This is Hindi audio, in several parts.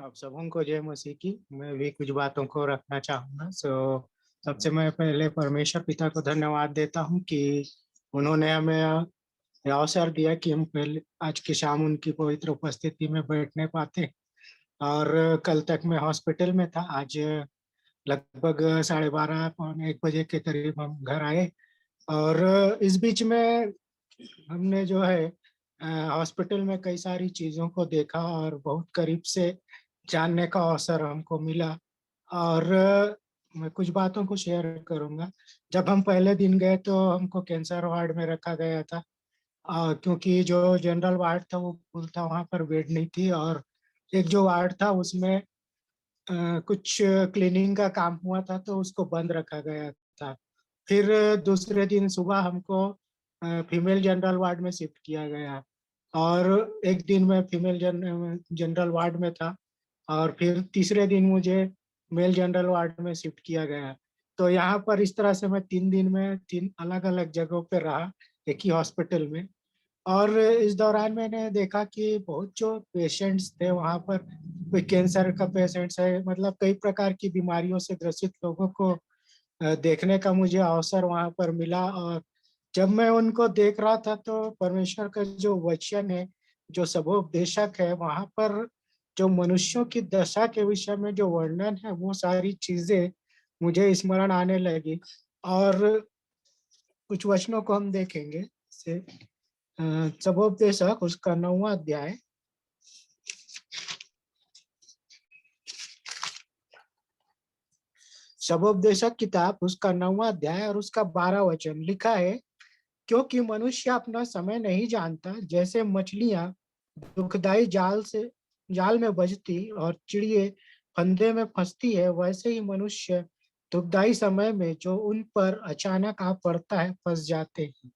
आप सबों को जय मसीह की। मैं भी कुछ बातों को रखना चाहूंगा। सबसे मैं पहले परमेश्वर पिता को धन्यवाद देता हूँ कि उन्होंने हमें यह अवसर दिया कि हम पहले आज की शाम उनकी पवित्र उपस्थिति में बैठने पाते। और कल तक मैं हॉस्पिटल में था। आज लगभग 12:30 पौने 1 बजे के करीब हम घर आए। और इस बीच में हमने जो है हॉस्पिटल में कई सारी चीजों को देखा और बहुत करीब से जानने का अवसर हमको मिला। और मैं कुछ बातों को शेयर करूंगा। जब हम पहले दिन गए तो हमको कैंसर वार्ड में रखा गया था। क्योंकि जो जनरल वार्ड था वो फुल था, वहां पर बेड नहीं थी। और एक जो वार्ड था उसमें कुछ क्लीनिंग का काम हुआ था तो उसको बंद रखा गया था। फिर दूसरे दिन सुबह हमको फीमेल जनरल वार्ड में शिफ्ट किया गया। और एक दिन मैं फीमेल जनरल वार्ड में था। और फिर तीसरे दिन मुझे मेल जनरल वार्ड में शिफ्ट किया गया। तो यहाँ पर इस तरह से मैं 3 दिन में 3 अलग अलग जगहों पे रहा, एक ही हॉस्पिटल में। और इस दौरान मैंने देखा कि बहुत जो पेशेंट्स थे वहाँ पर, कोई कैंसर का पेशेंट्स है, मतलब कई प्रकार की बीमारियों से ग्रसित लोगों को देखने का मुझे अवसर वहाँ पर मिला। और जब मैं उनको देख रहा था तो परमेश्वर का जो वचन है, जो सबोपदेशक है, वहाँ पर जो मनुष्यों की दशा के विषय में जो वर्णन है, वो सारी चीजें मुझे स्मरण आने लगी। और कुछ वचनों को हम देखेंगे से सबोपदेशक उसका 9वां अध्याय। सबोपदेशक किताब उसका 9वां अध्याय और उसका 12 वचन लिखा है। क्योंकि मनुष्य अपना समय नहीं जानता, जैसे मछलियां दुखदाई जाल में बझती और चिड़िए फंदे में फंसती है, वैसे ही मनुष्य दुखदाई समय में जो उन पर अचानक आ पड़ता है फंस जाते हैं।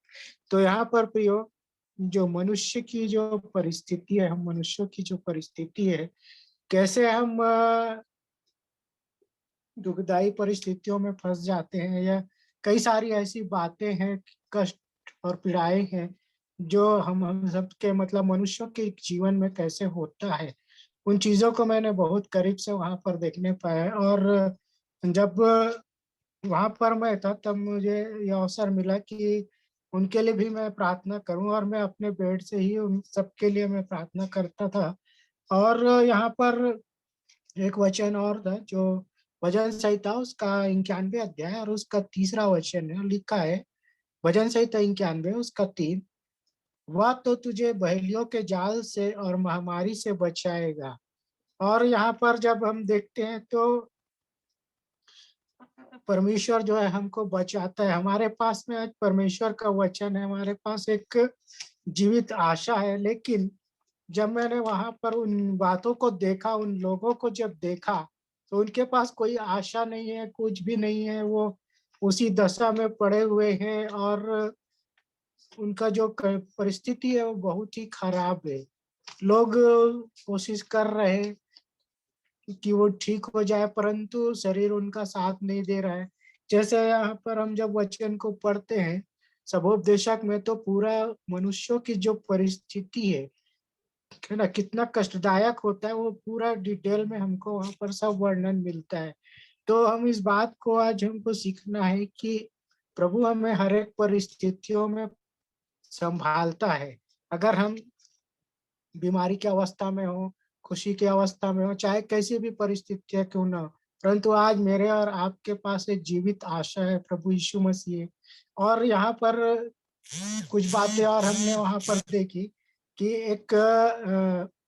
तो यहाँ पर प्रियो, जो मनुष्य की जो परिस्थिति है, हम मनुष्यों की जो परिस्थिति है, कैसे हम दुखदाई परिस्थितियों में फंस जाते हैं, या कई सारी ऐसी बातें हैं, कष्ट और पीड़ाएं हैं जो हम सबके मतलब मनुष्यों के जीवन में कैसे होता है। उन चीजों को मैंने बहुत करीब से वहां पर देखने पाया। और जब वहां पर मैं था तब मुझे यह अवसर मिला कि उनके लिए भी मैं प्रार्थना करूं। और मैं अपने बेड से ही उन सबके लिए मैं प्रार्थना करता था। और यहाँ पर एक वचन और था, जो भजन संहिता उसका 91 अध्याय और उसका 3रा वचन है, लिखा है। भजन संहिता 91 उसका 3। वह तो तुझे बहेलियों के जाल से और महामारी से बचाएगा। और यहाँ पर जब हम देखते हैं तो परमेश्वर जो है हमको बचाता है। हमारे पास में आज परमेश्वर का वचन है, हमारे पास एक जीवित आशा है। लेकिन जब मैंने वहां पर उन बातों को देखा, उन लोगों को जब देखा, तो उनके पास कोई आशा नहीं है, कुछ भी नहीं है। वो उसी दशा में पड़े हुए हैं और उनका जो परिस्थिति है वो बहुत ही खराब है। लोग कोशिश कर रहे हैं कि वो ठीक हो जाए, परंतु शरीर उनका साथ नहीं दे रहा है। जैसे यहाँ पर हम जब वचन को पढ़ते हैं सबोपदेशक में, तो पूरा मनुष्यों की जो परिस्थिति है ना, कितना कष्टदायक होता है, वो पूरा डिटेल में हमको वहां पर सब वर्णन मिलता है। तो हम इस बात को आज हमको सीखना है कि प्रभु हमें हर एक परिस्थितियों में संभालता है। अगर हम बीमारी की अवस्था में हो, खुशी की अवस्था में हो, चाहे कैसी भी परिस्थितियां क्यों ना हो, परंतु आज मेरे और आपके पास एक जीवित आशा है, प्रभु यीशु मसीह। और यहाँ पर कुछ बातें और हमने वहां पर देखी कि एक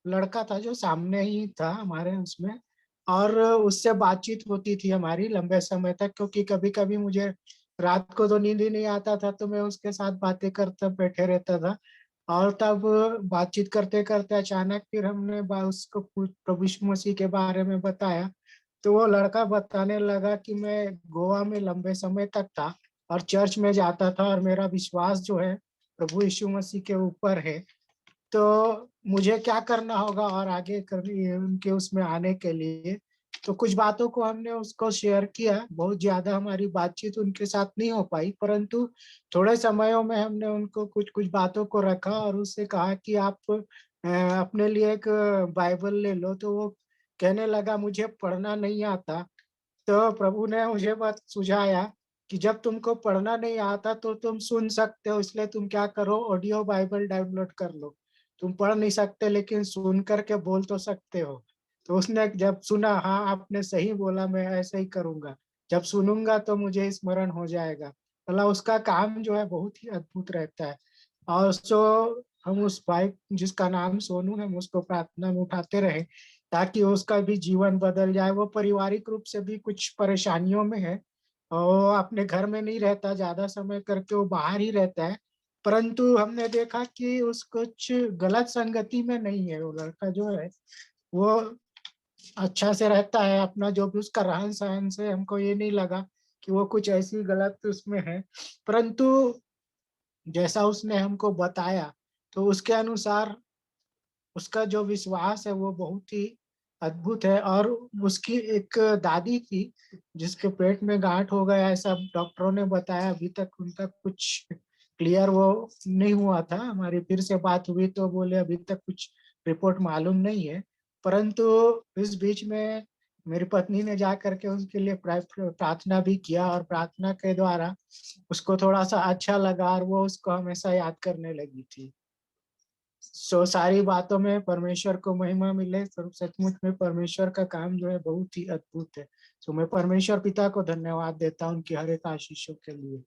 लड़का था जो सामने ही था हमारे उसमें। और उससे बातचीत होती थी हमारी लंबे समय तक, क्योंकि कभी कभी मुझे रात को तो नींद ही नहीं आता था, तो मैं उसके साथ बातें करते बैठे रहता था। और तब बातचीत करते करते अचानक फिर हमने उसको प्रभु यीशु मसीह के बारे में बताया। तो वो लड़का बताने लगा कि मैं गोवा में लंबे समय तक था और चर्च में जाता था और मेरा विश्वास जो है प्रभु यीशु मसीह के ऊपर है। तो मुझे क्या करना होगा और आगे करनी उनके उसमें आने के लिए। तो कुछ बातों को हमने उसको शेयर किया। बहुत ज्यादा हमारी बातचीत उनके साथ नहीं हो पाई, परंतु थोड़े समयों में हमने उनको कुछ कुछ बातों को रखा और उससे कहा कि आप अपने लिए एक बाइबल ले लो। तो वो कहने लगा मुझे पढ़ना नहीं आता, तो प्रभु ने मुझे बात सुझाया कि जब तुमको पढ़ना नहीं आता तो तुम सुन सकते हो, इसलिए तुम क्या करो, ऑडियो बाइबल डाउनलोड कर लो। तुम पढ़ नहीं सकते लेकिन सुन करके बोल तो सकते हो। तो उसने जब सुना, हाँ आपने सही बोला, मैं ऐसे ही करूंगा, जब सुनूंगा तो मुझे स्मरण हो जाएगा। मतलब उसका काम जो है बहुत ही अद्भुत रहता है। और सो हम उस भाई जिसका नाम सोनू है, हम उसको प्रार्थना में उठाते रहे ताकि उसका भी जीवन बदल जाए। वो पारिवारिक रूप से भी कुछ परेशानियों में है और अपने घर में नहीं रहता, ज्यादा समय करके वो बाहर ही रहता है। परंतु हमने देखा कि उस कुछ गलत संगति में नहीं है। वो लड़का जो है वो अच्छा से रहता है, अपना जो भी उसका रहन सहन से हमको ये नहीं लगा कि वो कुछ ऐसी गलत उसमें है। परंतु जैसा उसने हमको बताया तो उसके अनुसार उसका जो विश्वास है वो बहुत ही अद्भुत है। और उसकी एक दादी थी जिसके पेट में गांठ हो गया, ऐसा डॉक्टरों ने बताया। अभी तक उनका कुछ क्लियर वो नहीं हुआ था। हमारी फिर से बात हुई तो बोले अभी तक कुछ रिपोर्ट मालूम नहीं है। परंतु इस बीच में मेरी पत्नी ने जा करके उसके लिए प्रार्थना भी किया और प्रार्थना के द्वारा उसको थोड़ा सा अच्छा लगा और वो उसको हमेशा याद करने लगी थी। सारी बातों में परमेश्वर को महिमा मिले। सचमुच में परमेश्वर का काम जो है बहुत ही अद्भुत है। मैं परमेश्वर पिता को धन्यवाद देता हूँ उनकी हर एक आशीषों के लिए।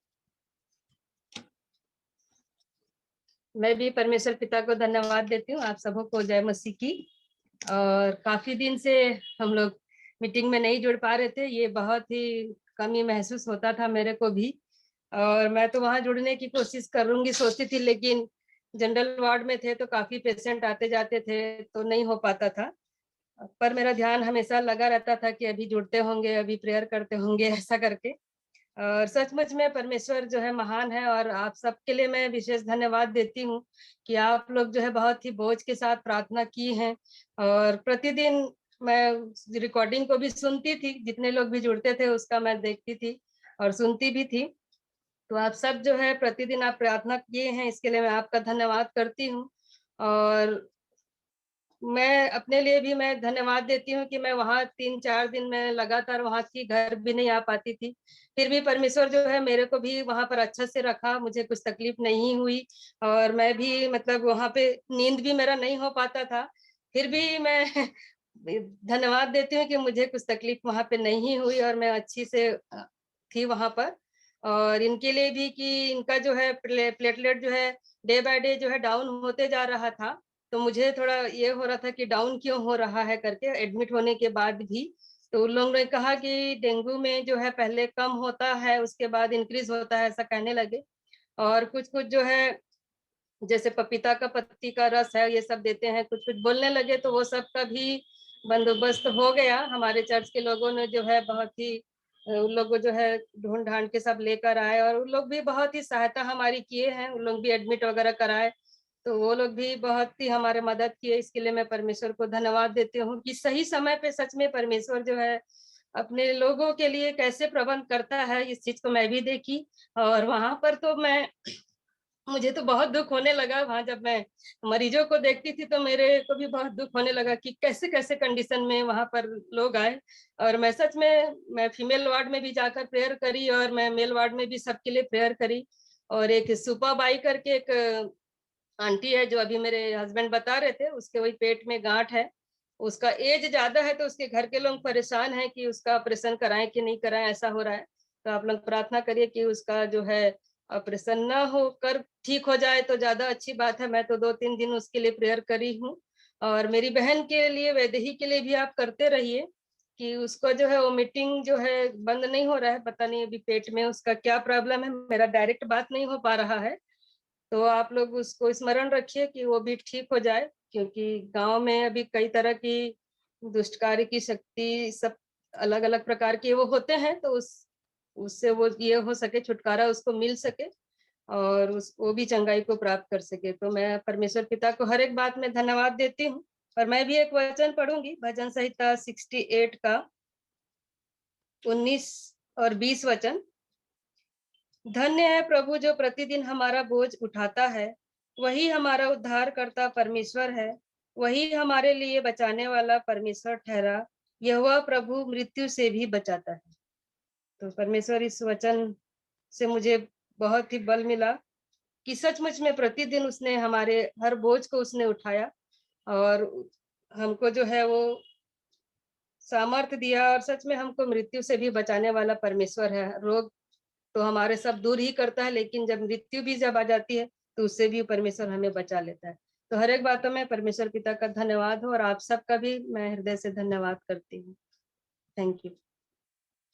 मैं भी परमेश्वर पिता को धन्यवाद देती हूँ। आप सबों को जय मसीह की। और काफी दिन से हम लोग मीटिंग में नहीं जुड़ पा रहे थे, ये बहुत ही कमी महसूस होता था मेरे को भी। और मैं तो वहां जुड़ने की कोशिश करूंगी सोचती थी, लेकिन जनरल वार्ड में थे तो काफी पेशेंट आते जाते थे तो नहीं हो पाता था। पर मेरा ध्यान हमेशा लगा रहता था कि अभी जुड़ते होंगे, अभी प्रेयर करते होंगे, ऐसा करके। और सचमुच में परमेश्वर जो है महान है। और आप सबके लिए मैं विशेष धन्यवाद देती हूँ कि आप लोग जो है बहुत ही बोझ के साथ प्रार्थना की हैं। और प्रतिदिन मैं रिकॉर्डिंग को भी सुनती थी, जितने लोग भी जुड़ते थे उसका मैं देखती थी और सुनती भी थी। तो आप सब जो है प्रतिदिन आप प्रार्थना किए हैं, इसके लिए मैं आपका धन्यवाद करती हूँ। और मैं अपने लिए भी मैं धन्यवाद देती हूँ कि मैं वहाँ 3-4 दिन में लगातार वहाँ थी, घर भी नहीं आ पाती थी। फिर भी परमेश्वर जो है मेरे को भी वहाँ पर अच्छा से रखा, मुझे कुछ तकलीफ नहीं हुई। और मैं भी मतलब वहाँ पे नींद भी मेरा नहीं हो पाता था। फिर भी मैं धन्यवाद देती हूँ कि मुझे कुछ तकलीफ वहाँ पे नहीं हुई और मैं अच्छी से थी वहाँ पर। और इनके लिए भी कि इनका जो है प्लेटलेट जो है डे बाय डे जो है डाउन होते जा रहा था। तो मुझे थोड़ा ये हो रहा था कि डाउन क्यों हो रहा है करके, एडमिट होने के बाद भी। तो उन लोगों ने कहा कि डेंगू में जो है पहले कम होता है, उसके बाद इंक्रीज होता है, ऐसा कहने लगे। और कुछ कुछ जो है जैसे पपीता का पत्ती का रस है, ये सब देते हैं, कुछ कुछ बोलने लगे। तो वो सब का भी बंदोबस्त हो गया। हमारे चर्च के लोगों ने जो है बहुत ही उन लोगों जो है ढूंढ ढांड के सब लेकर आए, और उन लोग भी बहुत ही सहायता हमारी किए हैं। उन लोग भी एडमिट वगैरह कराए, तो वो लोग भी बहुत ही हमारे मदद किए। इसके लिए मैं परमेश्वर को धन्यवाद देती हूँ कि सही समय पे सच में परमेश्वर जो है अपने लोगों के लिए कैसे प्रबंध करता है, इस चीज को मैं भी देखी। और वहां पर तो मुझे तो बहुत दुख होने लगा वहां जब मैं मरीजों को देखती थी, तो मेरे को भी बहुत दुख होने लगा कि कैसे कैसे कंडीशन में वहां पर लोग आए। और मैं सच में मैं फीमेल वार्ड में भी जाकर प्रेयर करी और मैं मेल वार्ड में भी सबके लिए प्रेयर करी। और एक सुपा बाई करके एक आंटी है, जो अभी मेरे हस्बैंड बता रहे थे, उसके वही पेट में गांठ है। उसका एज ज्यादा है, तो उसके घर के लोग परेशान हैं कि उसका ऑपरेशन कराएं कि नहीं कराएं, ऐसा हो रहा है। तो आप लोग प्रार्थना करिए कि उसका जो है ऑपरेशन ना हो कर ठीक हो जाए तो ज्यादा अच्छी बात है। मैं तो 2-3 दिन उसके लिए प्रेयर करी हूँ। और मेरी बहन के लिए, वैदेही के लिए भी आप करते रहिए कि उसको जो है वो मीटिंग जो है बंद नहीं हो रहा है। पता नहीं अभी पेट में उसका क्या प्रॉब्लम है, मेरा डायरेक्ट बात नहीं हो पा रहा है। तो आप लोग उसको स्मरण रखिए कि वो भी ठीक हो जाए, क्योंकि गांव में अभी कई तरह की दुष्ट कार्य की शक्ति सब अलग अलग प्रकार के वो होते हैं। तो उससे वो ये हो सके, छुटकारा उसको मिल सके और वो भी चंगाई को प्राप्त कर सके। तो मैं परमेश्वर पिता को हर एक बात में धन्यवाद देती हूँ। और मैं भी एक वचन पढ़ूंगी, भजन संहिता 68 का 19 और 20 वचन। धन्य है प्रभु जो प्रतिदिन हमारा बोझ उठाता है, वही हमारा उद्धार करता परमेश्वर है। वही हमारे लिए बचाने वाला परमेश्वर ठहरा, यहोवा प्रभु मृत्यु से भी बचाता है। तो परमेश्वर इस वचन से मुझे बहुत ही बल मिला कि सचमुच में प्रतिदिन उसने हमारे हर बोझ को उसने उठाया और हमको जो है वो सामर्थ्य दिया और सच में हमको मृत्यु से भी बचाने वाला परमेश्वर है। रोग तो हमारे सब दूर ही करता है, लेकिन जब मृत्यु भी जब आ जाती है तो उससे भी परमेश्वर हमें बचा लेता है। तो हर एक बातों में परमेश्वर पिता का धन्यवाद हो और आप सबका भी मैं हृदय से धन्यवाद करती हूँ। Thank you.